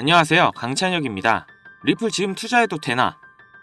안녕하세요. 강찬혁입니다. 리플 지금 투자해도 되나?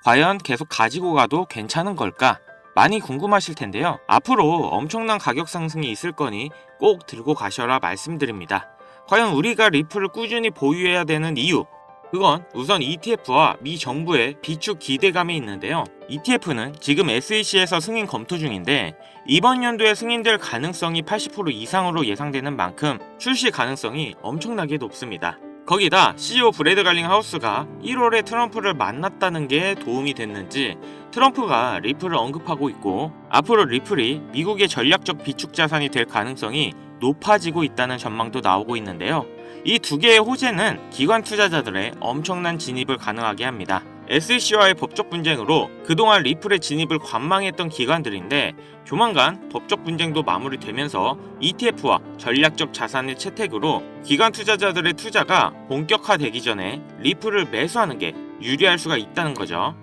과연 계속 가지고 가도 괜찮은 걸까? 많이 궁금하실 텐데요. 앞으로 엄청난 가격 상승이 있을 거니 꼭 들고 가셔라 말씀드립니다. 과연 우리가 리플을 꾸준히 보유해야 되는 이유? 그건 우선 ETF와 미 정부의 비축 기대감이 있는데요. ETF는 지금 SEC에서 승인 검토 중인데 이번 연도에 승인될 가능성이 80% 이상으로 예상되는 만큼 출시 가능성이 엄청나게 높습니다. 거기다 CEO 브래드 갈링 하우스가 1월에 트럼프를 만났다는 게 도움이 됐는지 트럼프가 리플을 언급하고 있고 앞으로 리플이 미국의 전략적 비축 자산이 될 가능성이 높아지고 있다는 전망도 나오고 있는데요. 이 두 개의 호재는 기관 투자자들의 엄청난 진입을 가능하게 합니다. SEC와의 법적 분쟁으로 그동안 리플의 진입을 관망했던 기관들인데 조만간 법적 분쟁도 마무리되면서 ETF와 전략적 자산의 채택으로 기관 투자자들의 투자가 본격화되기 전에 리플을 매수하는 게 유리할 수가 있다는 거죠.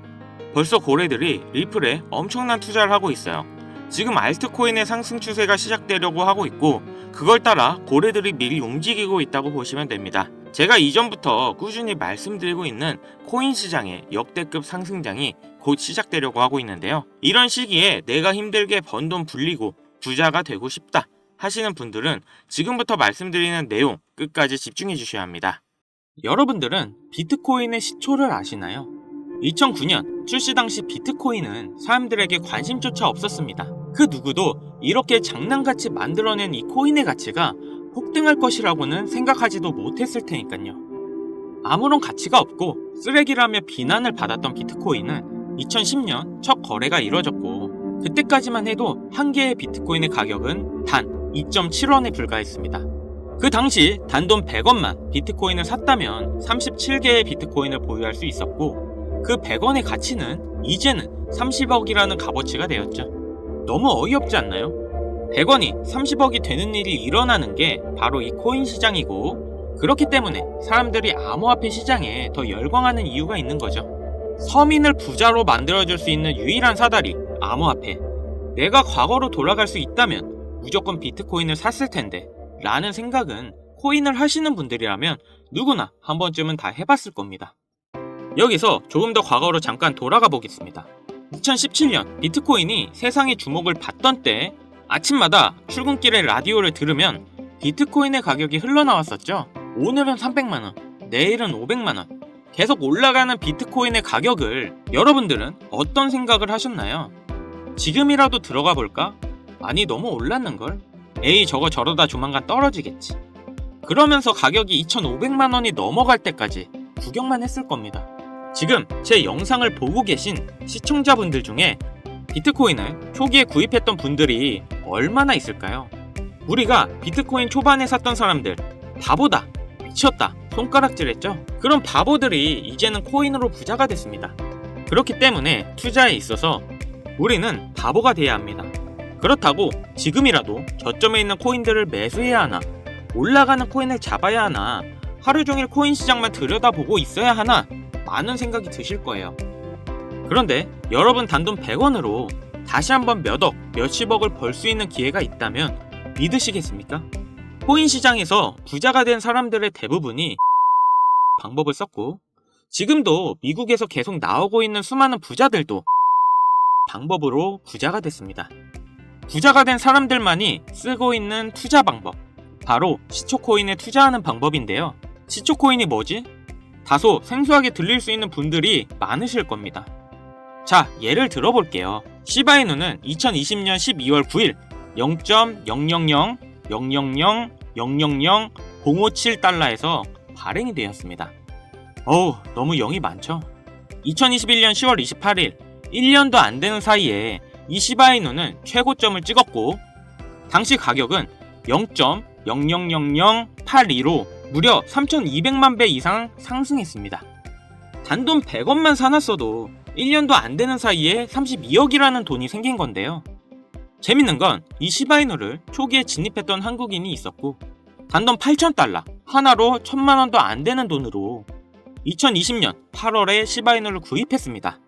벌써 고래들이 리플에 엄청난 투자를 하고 있어요. 지금 알트코인의 상승 추세가 시작되려고 하고 있고 그걸 따라 고래들이 미리 움직이고 있다고 보시면 됩니다. 제가 이전부터 꾸준히 말씀드리고 있는 코인 시장의 역대급 상승장이 곧 시작되려고 하고 있는데요. 이런 시기에 내가 힘들게 번 돈 불리고 부자가 되고 싶다 하시는 분들은 지금부터 말씀드리는 내용 끝까지 집중해 주셔야 합니다. 여러분들은 비트코인의 시초를 아시나요? 2009년 출시 당시 비트코인은 사람들에게 관심조차 없었습니다. 그 누구도 이렇게 장난같이 만들어낸 이 코인의 가치가 폭등할 것이라고는 생각하지도 못했을 테니까요. 아무런 가치가 없고 쓰레기라며 비난을 받았던 비트코인은 2010년 첫 거래가 이뤄졌고 그때까지만 해도 한 개의 비트코인의 가격은 단 2.7원에 불과했습니다. 그 당시 단돈 100원만 비트코인을 샀다면 37개의 비트코인을 보유할 수 있었고 그 100원의 가치는 이제는 30억이라는 값어치가 되었죠. 너무 어이없지 않나요? 100원이 30억이 되는 일이 일어나는 게 바로 이 코인 시장이고 그렇기 때문에 사람들이 암호화폐 시장에 더 열광하는 이유가 있는 거죠. 서민을 부자로 만들어줄 수 있는 유일한 사다리, 암호화폐. 내가 과거로 돌아갈 수 있다면 무조건 비트코인을 샀을 텐데 라는 생각은 코인을 하시는 분들이라면 누구나 한 번쯤은 다 해봤을 겁니다. 여기서 조금 더 과거로 잠깐 돌아가 보겠습니다. 2017년 비트코인이 세상의 주목을 받던 때 아침마다 출근길에 라디오를 들으면 비트코인의 가격이 흘러나왔었죠. 오늘은 300만원, 내일은 500만원 계속 올라가는 비트코인의 가격을 여러분들은 어떤 생각을 하셨나요? 지금이라도 들어가 볼까? 아니 너무 올랐는걸? 에이 저거 저러다 조만간 떨어지겠지. 그러면서 가격이 2,500만원이 넘어갈 때까지 구경만 했을 겁니다. 지금 제 영상을 보고 계신 시청자분들 중에 비트코인을 초기에 구입했던 분들이 얼마나 있을까요? 우리가 비트코인 초반에 샀던 사람들 바보다, 미쳤다, 손가락질했죠? 그런 바보들이 이제는 코인으로 부자가 됐습니다. 그렇기 때문에 투자에 있어서 우리는 바보가 돼야 합니다. 그렇다고 지금이라도 저점에 있는 코인들을 매수해야 하나, 올라가는 코인을 잡아야 하나, 하루 종일 코인 시장만 들여다보고 있어야 하나 많은 생각이 드실 거예요. 그런데 여러분 단돈 100원으로 다시 한번 몇억, 몇십억을 벌 수 있는 기회가 있다면 믿으시겠습니까? 코인 시장에서 부자가 된 사람들의 대부분이 방법을 썼고 지금도 미국에서 계속 나오고 있는 수많은 부자들도 방법으로 부자가 됐습니다. 부자가 된 사람들만이 쓰고 있는 투자 방법, 바로 시초코인에 투자하는 방법인데요. 시초코인이 뭐지? 다소 생소하게 들릴 수 있는 분들이 많으실 겁니다. 자, 예를 들어볼게요. 시바이누는 2020년 12월 9일 0.00000000057달러에서 발행이 되었습니다. 어우, 너무 0이 많죠? 2021년 10월 28일 1년도 안 되는 사이에 이 시바이누는 최고점을 찍었고 당시 가격은 0.000082로 무려 3,200만 배 이상 상승했습니다. 단돈 100원만 사놨어도 1년도 안 되는 사이에 32억이라는 돈이 생긴 건데요. 재밌는 건 이 시바이누를 초기에 진입했던 한국인이 있었고 단돈 8,000달러, 하나로 1,000만원도 안 되는 돈으로 2020년 8월에 시바이누를 구입했습니다.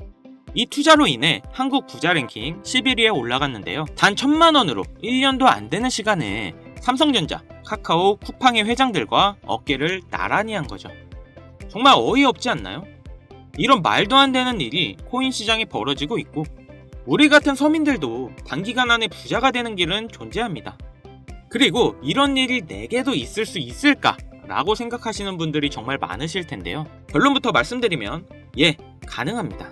이 투자로 인해 한국 부자 랭킹 11위에 올라갔는데요. 단 1,000만원으로 1년도 안 되는 시간에 삼성전자, 카카오, 쿠팡의 회장들과 어깨를 나란히 한 거죠. 정말 어이없지 않나요? 이런 말도 안 되는 일이 코인 시장에 벌어지고 있고 우리 같은 서민들도 단기간 안에 부자가 되는 길은 존재합니다. 그리고 이런 일이 내게도 있을 수 있을까? 라고 생각하시는 분들이 정말 많으실 텐데요. 결론부터 말씀드리면 가능합니다.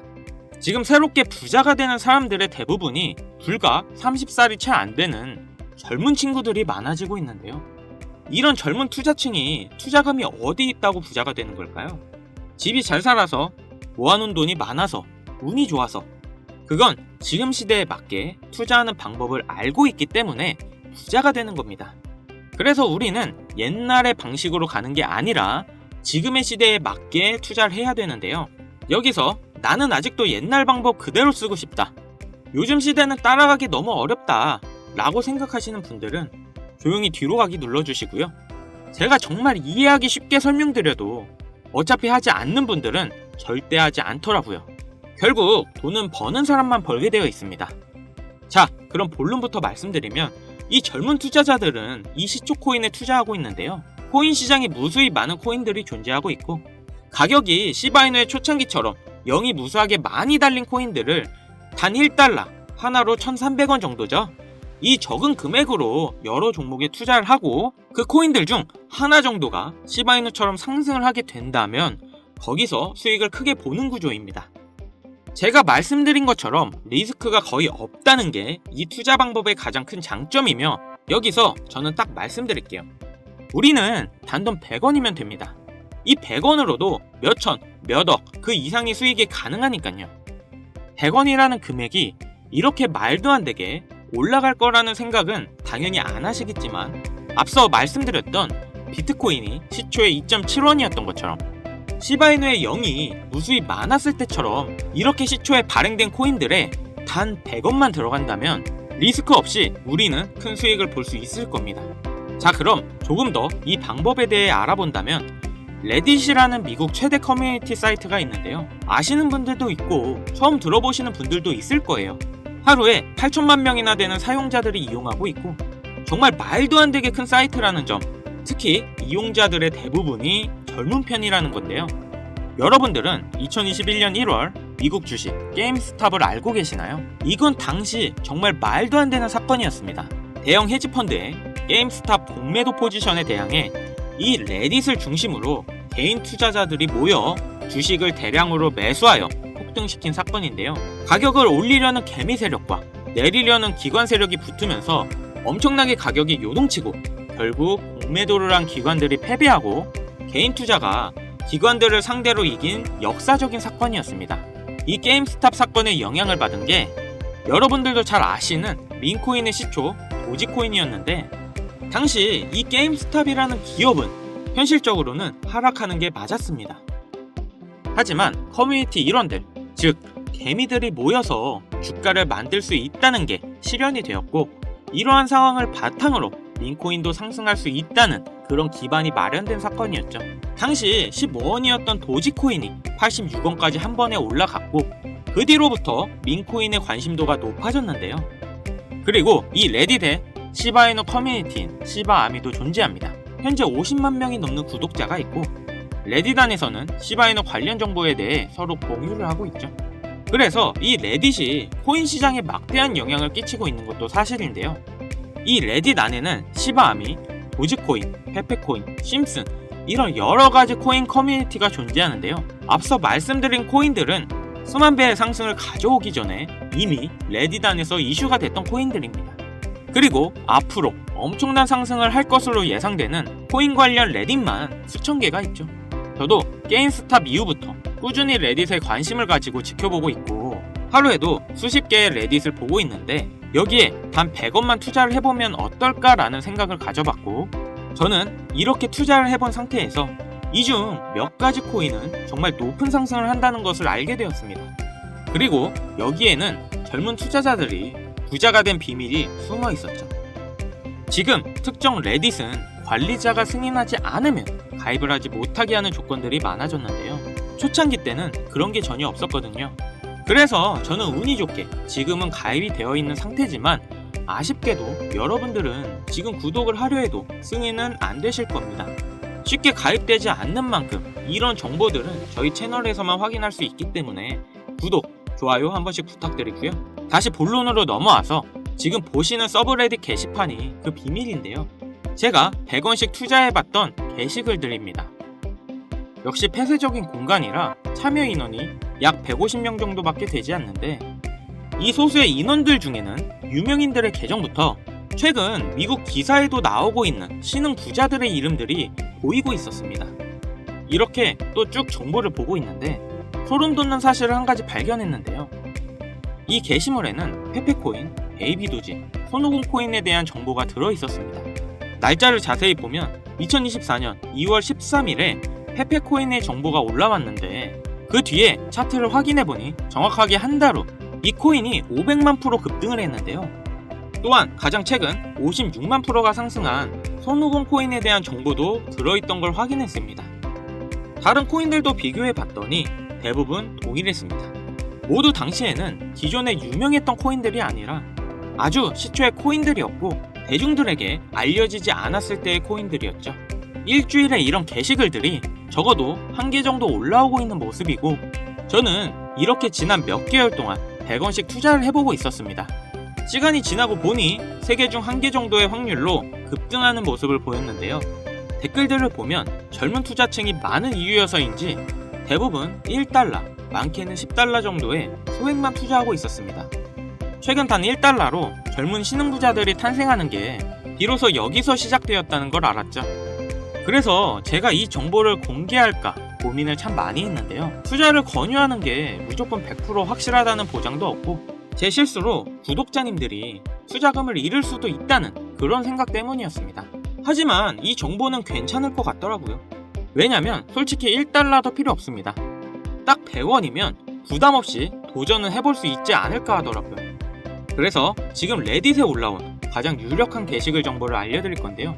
지금 새롭게 부자가 되는 사람들의 대부분이 불과 30살이 채 안 되는 젊은 친구들이 많아지고 있는데요. 이런 젊은 투자층이 투자금이 어디 있다고 부자가 되는 걸까요? 집이 잘 살아서 모아놓은 돈이 많아서 운이 좋아서 그건 지금 시대에 맞게 투자하는 방법을 알고 있기 때문에 부자가 되는 겁니다. 그래서 우리는 옛날의 방식으로 가는 게 아니라 지금의 시대에 맞게 투자를 해야 되는데요. 여기서 나는 아직도 옛날 방법 그대로 쓰고 싶다. 요즘 시대는 따라가기 너무 어렵다. 라고 생각하시는 분들은 조용히 뒤로 가기 눌러주시고요. 제가 정말 이해하기 쉽게 설명드려도 어차피 하지 않는 분들은 절대 하지 않더라고요. 결국 돈은 버는 사람만 벌게 되어 있습니다. 자, 그럼 본론부터 말씀드리면 이 젊은 투자자들은 이 시초 코인에 투자하고 있는데요. 코인 시장에 무수히 많은 코인들이 존재하고 있고 가격이 시바이누의 초창기처럼 영이 무수하게 많이 달린 코인들을 단 1달러, 하나로 1,300원 정도죠. 이 적은 금액으로 여러 종목에 투자를 하고 그 코인들 중 하나 정도가 시바이누처럼 상승을 하게 된다면 거기서 수익을 크게 보는 구조입니다. 제가 말씀드린 것처럼 리스크가 거의 없다는 게 이 투자 방법의 가장 큰 장점이며 여기서 저는 딱 말씀드릴게요. 우리는 단돈 100원이면 됩니다. 이 100원으로도 몇천, 몇억 그 이상의 수익이 가능하니까요. 100원이라는 금액이 이렇게 말도 안 되게 올라갈 거라는 생각은 당연히 안 하시겠지만 앞서 말씀드렸던 비트코인이 시초에 2.7원이었던 것처럼 시바이누의 0이 무수히 많았을 때처럼 이렇게 시초에 발행된 코인들에 단 100원만 들어간다면 리스크 없이 우리는 큰 수익을 볼 수 있을 겁니다. 자, 그럼 조금 더 이 방법에 대해 알아본다면 레딧이라는 미국 최대 커뮤니티 사이트가 있는데요. 아시는 분들도 있고 처음 들어보시는 분들도 있을 거예요. 하루에 8천만 명이나 되는 사용자들이 이용하고 있고 정말 말도 안 되게 큰 사이트라는 점, 특히 이용자들의 대부분이 젊은 편이라는 건데요. 여러분들은 2021년 1월 미국 주식 게임스탑을 알고 계시나요? 이건 당시 정말 말도 안 되는 사건이었습니다. 대형 헤지펀드의 게임스탑 공매도 포지션에 대항해 이 레딧을 중심으로 개인 투자자들이 모여 주식을 대량으로 매수하여 폭등시킨 사건인데요. 가격을 올리려는 개미 세력과 내리려는 기관 세력이 붙으면서 엄청나게 가격이 요동치고 결국 공매도를 한 기관들이 패배하고 개인 투자가 기관들을 상대로 이긴 역사적인 사건이었습니다. 이 게임스탑 사건에 영향을 받은 게 여러분들도 잘 아시는 민코인의 시초 도지코인이었는데 당시 이 게임스탑이라는 기업은 현실적으로는 하락하는 게 맞았습니다. 하지만 커뮤니티 일원들, 즉 개미들이 모여서 주가를 만들 수 있다는 게 실현이 되었고 이러한 상황을 바탕으로 민코인도 상승할 수 있다는 그런 기반이 마련된 사건이었죠. 당시 15원이었던 도지코인이 86원까지 한 번에 올라갔고 그 뒤로부터 민코인의 관심도가 높아졌는데요. 그리고 이 레딧에 시바이누 커뮤니티인 시바아미도 존재합니다. 현재 50만 명이 넘는 구독자가 있고 레딧 안에서는 시바이누 관련 정보에 대해 서로 공유를 하고 있죠. 그래서 이 레딧이 코인 시장에 막대한 영향을 끼치고 있는 것도 사실인데요. 이 레딧 안에는 시바아미, 도지코인, 페페코인, 심슨 이런 여러가지 코인 커뮤니티가 존재하는데요. 앞서 말씀드린 코인들은 수만 배의 상승을 가져오기 전에 이미 레딧 안에서 이슈가 됐던 코인들입니다. 그리고 앞으로 엄청난 상승을 할 것으로 예상되는 코인 관련 레딧만 수천 개가 있죠. 저도 게임스탑 이후부터 꾸준히 레딧에 관심을 가지고 지켜보고 있고 하루에도 수십 개의 레딧을 보고 있는데 여기에 단 100원만 투자를 해보면 어떨까라는 생각을 가져봤고 저는 이렇게 투자를 해본 상태에서 이 중 몇 가지 코인은 정말 높은 상승을 한다는 것을 알게 되었습니다. 그리고 여기에는 젊은 투자자들이 부자가 된 비밀이 숨어 있었죠. 지금 특정 레딧은 관리자가 승인하지 않으면 가입을 하지 못하게 하는 조건들이 많아졌는데요. 초창기 때는 그런 게 전혀 없었거든요. 그래서 저는 운이 좋게 지금은 가입이 되어 있는 상태지만 아쉽게도 여러분들은 지금 구독을 하려 해도 승인은 안 되실 겁니다. 쉽게 가입되지 않는 만큼 이런 정보들은 저희 채널에서만 확인할 수 있기 때문에 구독, 좋아요 한 번씩 부탁드리고요. 다시 본론으로 넘어와서 지금 보시는 서브레딧 게시판이 그 비밀인데요. 제가 100원씩 투자해봤던 게시글들입니다. 역시 폐쇄적인 공간이라 참여 인원이 약 150명 정도밖에 되지 않는데, 이 소수의 인원들 중에는 유명인들의 계정부터 최근 미국 기사에도 나오고 있는 신흥 부자들의 이름들이 보이고 있었습니다. 이렇게 또 쭉 정보를 보고 있는데 소름 돋는 사실을 한 가지 발견했는데요. 이 게시물에는 페페코인, 베이비도지, 손오공 코인에 대한 정보가 들어있었습니다. 날짜를 자세히 보면 2024년 2월 13일에 페페코인의 정보가 올라왔는데, 그 뒤에 차트를 확인해보니 정확하게 한 달 후 이 코인이 500만 프로 급등을 했는데요. 또한 가장 최근 56만 프로가 상승한 손오공 코인에 대한 정보도 들어있던 걸 확인했습니다. 다른 코인들도 비교해봤더니 대부분 동일했습니다. 모두 당시에는 기존에 유명했던 코인들이 아니라 아주 시초의 코인들이었고 대중들에게 알려지지 않았을 때의 코인들이었죠. 일주일에 이런 게시글들이 적어도 한 개 정도 올라오고 있는 모습이고, 저는 이렇게 지난 몇 개월 동안 100원씩 투자를 해보고 있었습니다. 시간이 지나고 보니 3개 중 1개 정도의 확률로 급등하는 모습을 보였는데요. 댓글들을 보면 젊은 투자층이 많은 이유여서인지 대부분 1달러, 많게는 10달러 정도의 소액만 투자하고 있었습니다. 최근 단 1달러로 젊은 신흥부자들이 탄생하는 게 비로소 여기서 시작되었다는 걸 알았죠. 그래서 제가 이 정보를 공개할까 고민을 참 많이 했는데요. 투자를 권유하는 게 무조건 100% 확실하다는 보장도 없고, 제 실수로 구독자님들이 투자금을 잃을 수도 있다는 그런 생각 때문이었습니다. 하지만 이 정보는 괜찮을 것 같더라고요. 왜냐면 솔직히 1달러도 필요 없습니다. 딱 100원이면 부담없이 도전을 해볼 수 있지 않을까 하더라고요. 그래서 지금 레딧에 올라온 가장 유력한 게시글 정보를 알려드릴 건데요.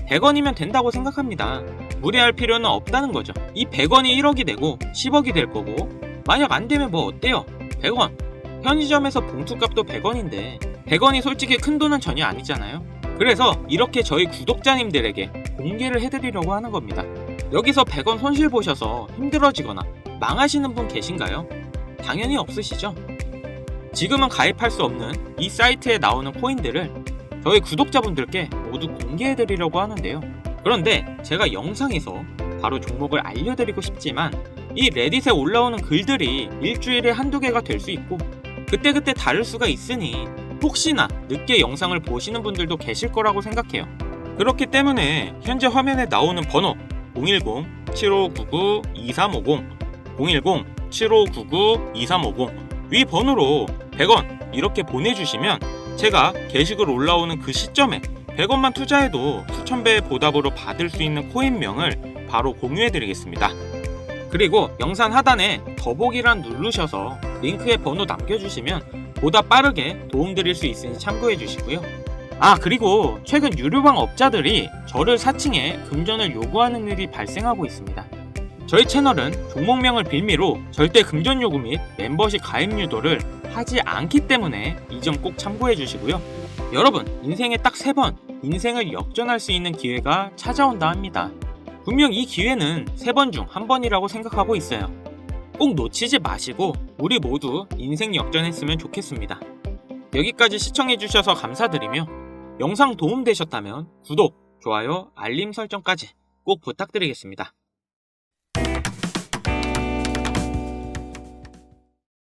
100원이면 된다고 생각합니다. 무리할 필요는 없다는 거죠. 이 100원이 1억이 되고 10억이 될 거고, 만약 안 되면 뭐 어때요? 100원. 편의점에서 봉투값도 100원인데 100원이 솔직히 큰 돈은 전혀 아니잖아요. 그래서 이렇게 저희 구독자님들에게 공개를 해드리려고 하는 겁니다. 여기서 100원 손실 보셔서 힘들어지거나 망하시는 분 계신가요? 당연히 없으시죠? 지금은 가입할 수 없는 이 사이트에 나오는 코인들을 저희 구독자분들께 모두 공개해드리려고 하는데요. 그런데 제가 영상에서 바로 종목을 알려드리고 싶지만 이 레딧에 올라오는 글들이 일주일에 한두 개가 될 수 있고 그때그때 다를 수가 있으니 혹시나 늦게 영상을 보시는 분들도 계실 거라고 생각해요. 그렇기 때문에 현재 화면에 나오는 번호 010-7599-2350, 010-7599-2350 위 번호로 100원 이렇게 보내주시면 제가 게시글 올라오는 그 시점에 100원만 투자해도 수천 배의 보답으로 받을 수 있는 코인명을 바로 공유해드리겠습니다. 그리고 영상 하단에 더보기란 누르셔서 링크에 번호 남겨주시면 보다 빠르게 도움드릴 수 있으니 참고해주시고요. 그리고 최근 유료방 업자들이 저를 사칭해 금전을 요구하는 일이 발생하고 있습니다. 저희 채널은 종목명을 빌미로 절대 금전 요구 및 멤버십 가입 유도를 하지 않기 때문에 이 점 꼭 참고해주시고요. 여러분, 인생에 딱 3번 인생을 역전할 수 있는 기회가 찾아온다 합니다. 분명 이 기회는 3번 중 1번이라고 생각하고 있어요. 꼭 놓치지 마시고 우리 모두 인생 역전했으면 좋겠습니다. 여기까지 시청해주셔서 감사드리며 영상 도움되셨다면 구독, 좋아요, 알림 설정까지 꼭 부탁드리겠습니다.